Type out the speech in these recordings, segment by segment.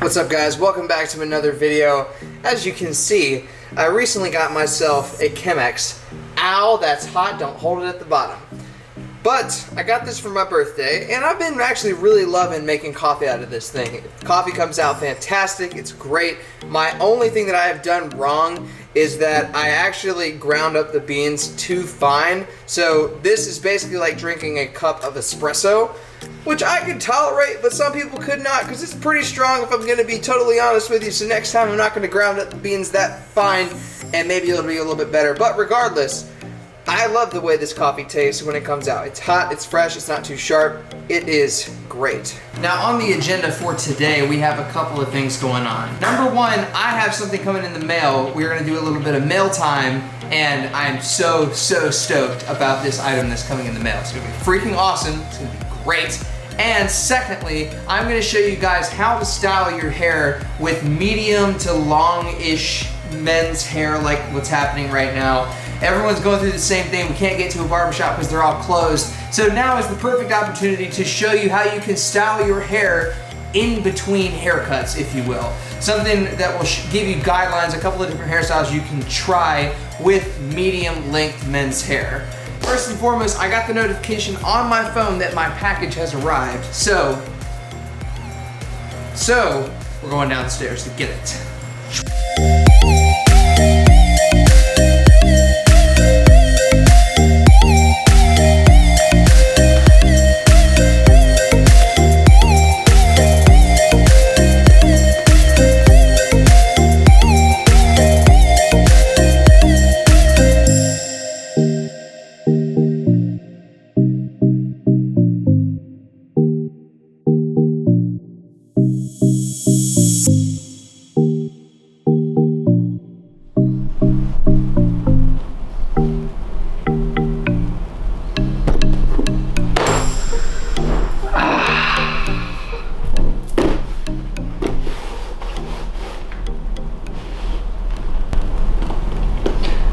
What's up guys, welcome back to another video. As you can see, I recently got myself a Chemex. Ow, that's hot, don't hold it at the bottom. But I got this for my birthday, and I've been actually really loving making coffee out of this thing. Coffee comes out fantastic, it's great. My only thing that I have done wrong is that I actually ground up the beans too fine. So this is basically like drinking a cup of espresso, which I could tolerate, but some people could not, because it's pretty strong if I'm going to be totally honest with you. So next time I'm not going to ground up the beans that fine, and maybe it'll be a little bit better. But regardless, I love the way this coffee tastes when it comes out. It's hot, it's fresh, it's not too sharp. It is great. Now on the agenda for today, we have a couple of things going on. Number one, I have something coming in the mail. We're gonna do a little bit of mail time, and I'm so stoked about this item that's coming in the mail. It's gonna be freaking awesome, it's gonna be great. And secondly, I'm gonna show you guys how to style your hair with medium to long-ish men's hair, like what's happening right now. Everyone's going through the same thing. We can't get to a barbershop because they're all closed. So now is the perfect opportunity to show you how you can style your hair in between haircuts, if you will. Something that will give you guidelines, a couple of different hairstyles you can try with medium length men's hair. First and foremost, I got the notification on my phone that my package has arrived. So we're going downstairs to get it.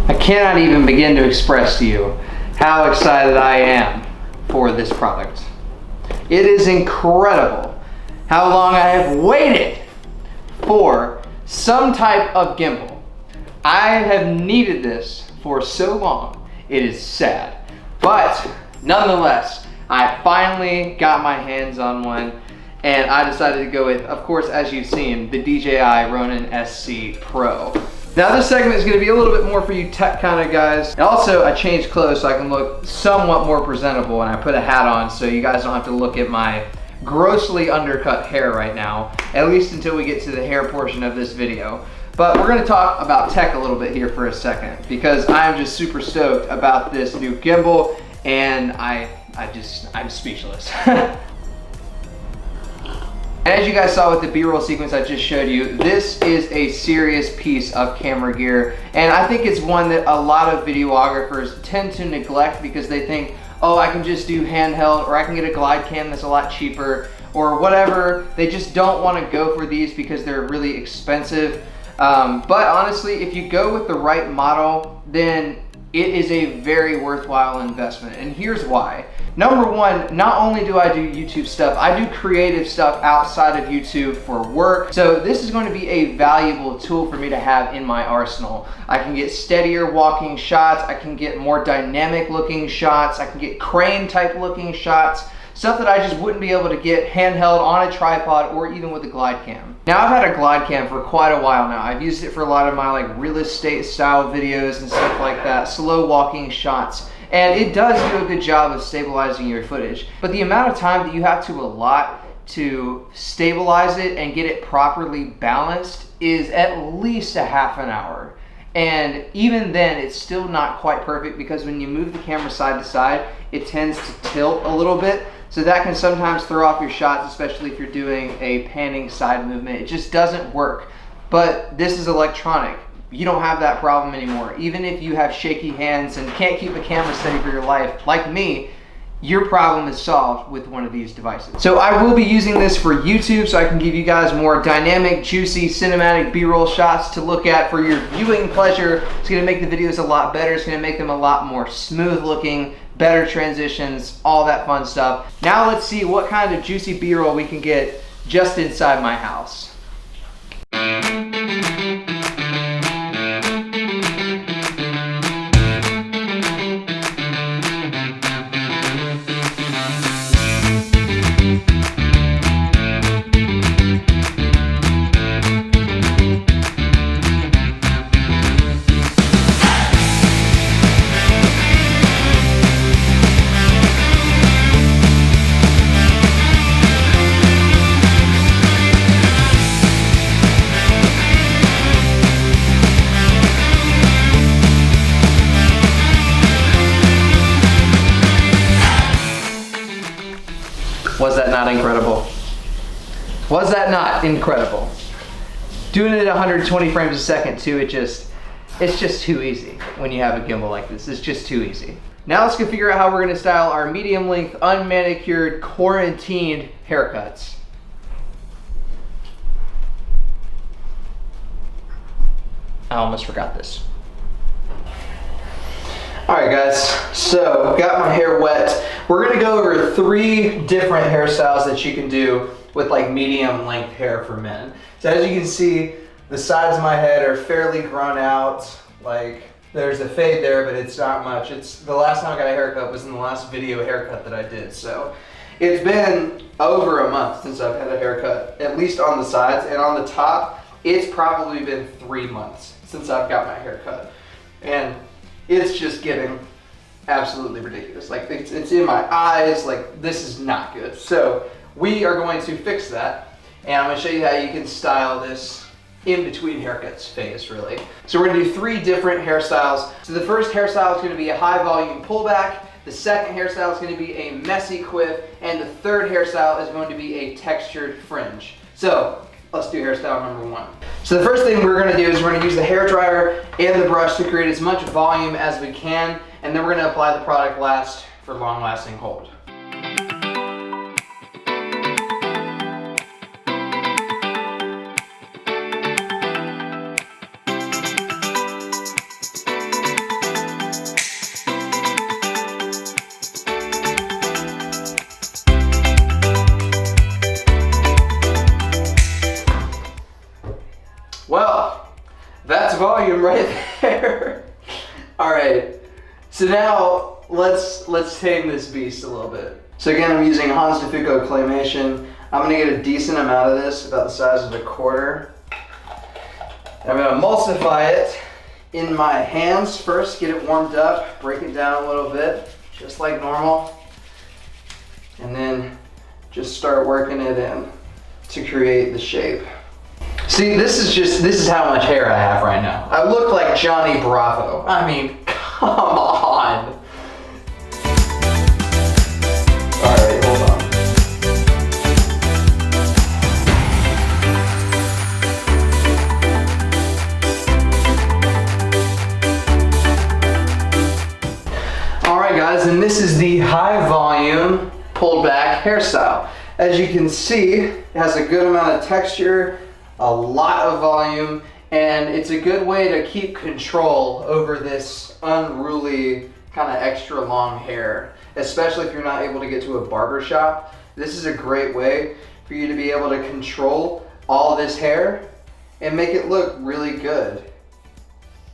I cannot even begin to express to you how excited I am for this product. It is incredible how long I have waited for some type of gimbal. I have needed this for so long. It is sad. But nonetheless, I finally got my hands on one, and I decided to go with, of course, as you've seen, the DJI Ronin SC Pro. Now this segment is going to be a little bit more for you tech kind of guys. And also, I changed clothes so I can look somewhat more presentable, and I put a hat on so you guys don't have to look at my grossly undercut hair right now, at least until we get to the hair portion of this video. But we're going to talk about tech a little bit here for a second, because I'm just super stoked about this new gimbal, and I'm speechless. As you guys saw with the B-roll sequence I just showed you, this is a serious piece of camera gear, and I think it's one that a lot of videographers tend to neglect because they think, oh, I can just do handheld, or I can get a glide cam that's a lot cheaper, or whatever. They just don't want to go for these because they're really expensive. But honestly, if you go with the right model, then it is a very worthwhile investment, and here's why. Number one, not only do I do YouTube stuff, I do creative stuff outside of YouTube for work. So this is going to be a valuable tool for me to have in my arsenal. I can get steadier walking shots, I can get more dynamic looking shots, I can get crane type looking shots, stuff that I just wouldn't be able to get handheld on a tripod or even with a glide cam. Now I've had a glide cam for quite a while now. I've used it for a lot of my like real estate style videos and stuff like that, slow walking shots. And it does do a good job of stabilizing your footage. But the amount of time that you have to allot to stabilize it and get it properly balanced is at least a half an hour. And even then, it's still not quite perfect, because when you move the camera side to side, it tends to tilt a little bit. So that can sometimes throw off your shots, especially if you're doing a panning side movement. It just doesn't work. But this is electronic. You don't have that problem anymore. Even if you have shaky hands and can't keep a camera steady for your life, like me, your problem is solved with one of these devices. So I will be using this for YouTube, so I can give you guys more dynamic, juicy, cinematic B-roll shots to look at for your viewing pleasure. It's gonna make the videos a lot better. It's gonna make them a lot more smooth looking, better transitions, all that fun stuff. Now let's see what kind of juicy B-roll we can get just inside my house. Was that not incredible? Was that not incredible? Doing it at 120 frames a second too, it's just too easy when you have a gimbal like this. It's just too easy. Now let's go figure out how we're gonna style our medium length, unmanicured, quarantined haircuts. I almost forgot this. All right guys, so got my hair wet. We're gonna go over 3 different hairstyles that you can do with like medium length hair for men. So as you can see, the sides of my head are fairly grown out. Like there's a fade there, but it's not much. It's the last time I got a haircut was in the last video haircut that I did. So it's been over a month since I've had a haircut, at least on the sides, and on the top, it's probably been 3 months since I've got my haircut. And it's just getting absolutely ridiculous. Like it's in my eyes, like this is not good. So we are going to fix that. And I'm gonna show you how you can style this in between haircuts phase, really. So we're gonna do 3 different hairstyles. So the first hairstyle is gonna be a high volume pullback. The second hairstyle is gonna be a messy quiff. And the third hairstyle is going to be a textured fringe. So let's do hairstyle number 1. So the first thing we're gonna do is we're gonna use the hair dryer and the brush to create as much volume as we can. And then we're gonna apply the product last for long lasting hold. Well, that's volume right there. All right, so now let's tame this beast a little bit. So again, I'm using Hans DeFuco claymation. I'm gonna get a decent amount of this, about the size of a quarter. I'm gonna emulsify it in my hands first, get it warmed up, break it down a little bit, just like normal. And then just start working it in to create the shape. See, this is how much hair I have right now. I look like Johnny Bravo. I mean, come on. All right, hold on. All right, guys, and this is the high volume pulled back hairstyle. As you can see, it has a good amount of texture, a lot of volume, and it's a good way to keep control over this unruly kind of extra long hair, especially if you're not able to get to a barber shop. This is a great way for you to be able to control all this hair and make it look really good.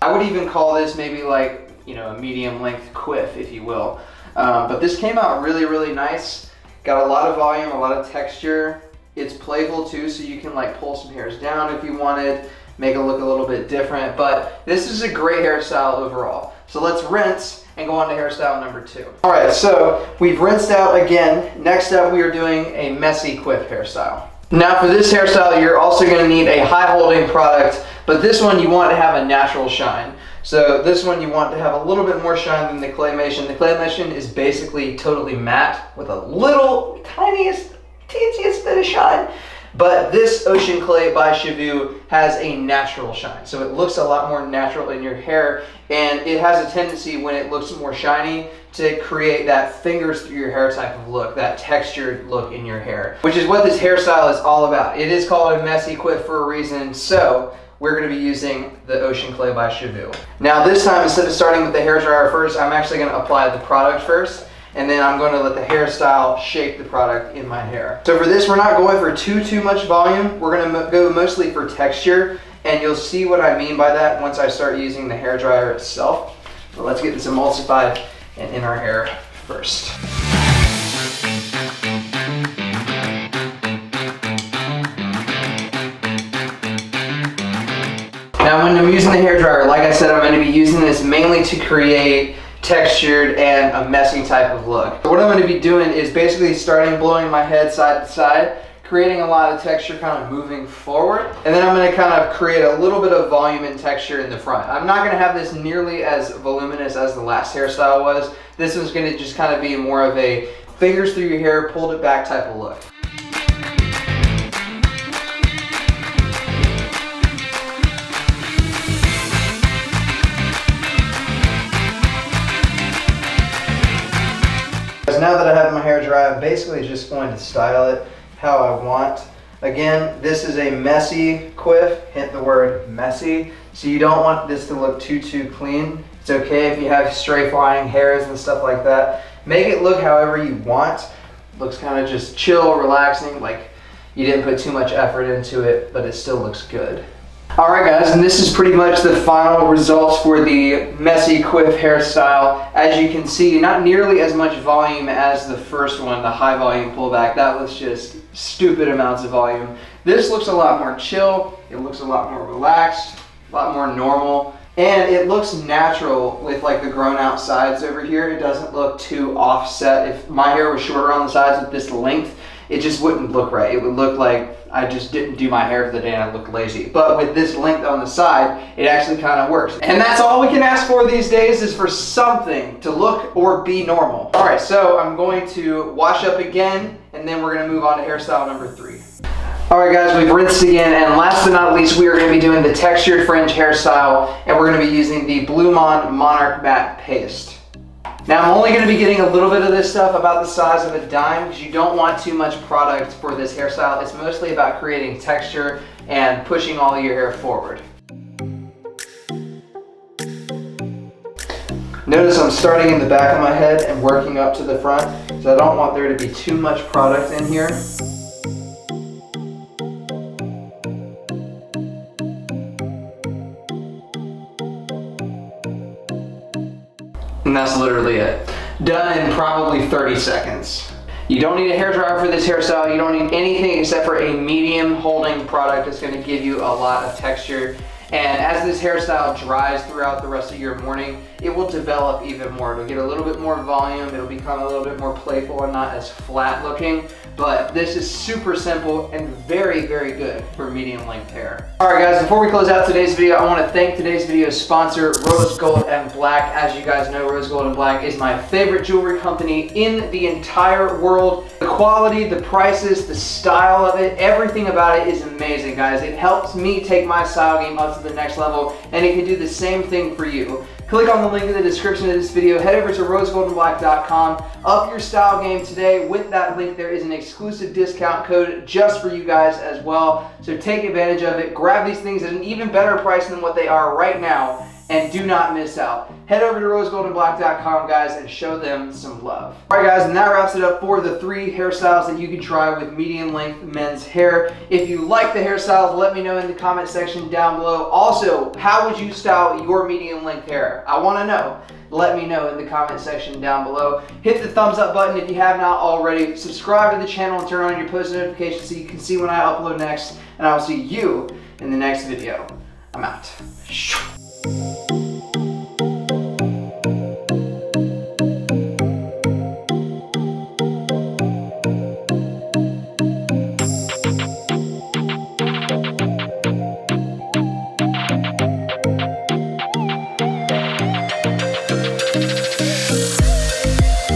I would even call this maybe like, you know, a medium length quiff, if you will. But this came out really, really nice. Got a lot of volume, a lot of texture. It's playful too, so you can like pull some hairs down if you wanted, make it look a little bit different, but this is a great hairstyle overall. So let's rinse and go on to hairstyle number 2. All right, so we've rinsed out again. Next up, we are doing a messy quiff hairstyle. Now for this hairstyle, you're also gonna need a high holding product, but this one you want to have a natural shine. So this one you want to have a little bit more shine than the claymation. The claymation is basically totally matte with a little tiniest, teeniest bit of shine. But this Ocean Clay by Cheveux has a natural shine. So it looks a lot more natural in your hair, and it has a tendency when it looks more shiny to create that fingers through your hair type of look, that textured look in your hair, which is what this hairstyle is all about. It is called a messy quiff for a reason, so we're gonna be using the Ocean Clay by Cheveux. Now this time, instead of starting with the hair dryer first, I'm actually gonna apply the product first, and then I'm going to let the hairstyle shape the product in my hair. So for this, we're not going for too much volume. We're going to go mostly for texture, and you'll see what I mean by that once I start using the hair dryer itself. But let's get this emulsified and in our hair first. Now when I'm using the hair dryer, like I said, I'm going to be using this mainly to create textured and a messy type of look. What I'm going to be doing is basically starting blowing my head side to side, creating a lot of texture kind of moving forward, and then I'm going to kind of create a little bit of volume and texture in the front. I'm not going to have this nearly as voluminous as the last hairstyle was. This one's going to just kind of be more of a fingers through your hair, pulled it back type of look. Now that I have my hair dry, I'm basically just going to style it how I want. Again, this is a messy quiff, hint the word messy. So you don't want this to look too clean. It's okay if you have stray flying hairs and stuff like that. Make it look however you want. Looks kind of just chill, relaxing, like you didn't put too much effort into it, but it still looks good. Alright guys, and this is pretty much the final results for the messy quiff hairstyle. As you can see, not nearly as much volume as the first one, the high volume pullback. That was just stupid amounts of volume. This looks a lot more chill, it looks a lot more relaxed, a lot more normal, and it looks natural with like the grown out sides over here. It doesn't look too offset. If my hair was shorter on the sides with this length, it just wouldn't look right. It would look like I just didn't do my hair for the day and I looked lazy. But with this length on the side, it actually kind of works. And that's all we can ask for these days, is for something to look or be normal. All right, so I'm going to wash up again, and then we're gonna move on to hairstyle number 3. All right guys, we've rinsed again, and last but not least, we are gonna be doing the textured fringe hairstyle, and we're gonna be using the Blue Monarch Matte Paste. Now I'm only going to be getting a little bit of this stuff, about the size of a dime, because you don't want too much product for this hairstyle. It's mostly about creating texture and pushing all of your hair forward. Notice I'm starting in the back of my head and working up to the front, so I don't want there to be too much product in here. And that's literally it. Done in probably 30 seconds. You don't need a hairdryer for this hairstyle. You don't need anything except for a medium holding product that's going to give you a lot of texture. And as this hairstyle dries throughout the rest of your morning, it will develop even more. It'll get a little bit more volume. It'll become a little bit more playful and not as flat looking. But this is super simple and very good for medium length hair. All right guys, before we close out today's video, I want to thank today's video sponsor, Rose Gold and Black. As you guys know, Rose Gold and Black is my favorite jewelry company in the entire world. The quality, the prices, the style of it, everything about it is amazing, guys. It helps me take my style game up to the next level, and it can do the same thing for you. Click on the link in the description of this video. Head over to rosegoldandblack.com. Up your style game today. With that link, there is an exclusive discount code just for you guys as well. So take advantage of it. Grab these things at an even better price than what they are right now, and do not miss out. Head over to rosegoldandblack.com, guys, and show them some love. All right, guys, and that wraps it up for the 3 hairstyles that you can try with medium length men's hair. If you like the hairstyles, let me know in the comment section down below. Also, how would you style your medium length hair? I want to know. Let me know in the comment section down below. Hit the thumbs up button if you have not already. Subscribe to the channel and turn on your post notifications so you can see when I upload next. And I will see you in the next video. I'm out.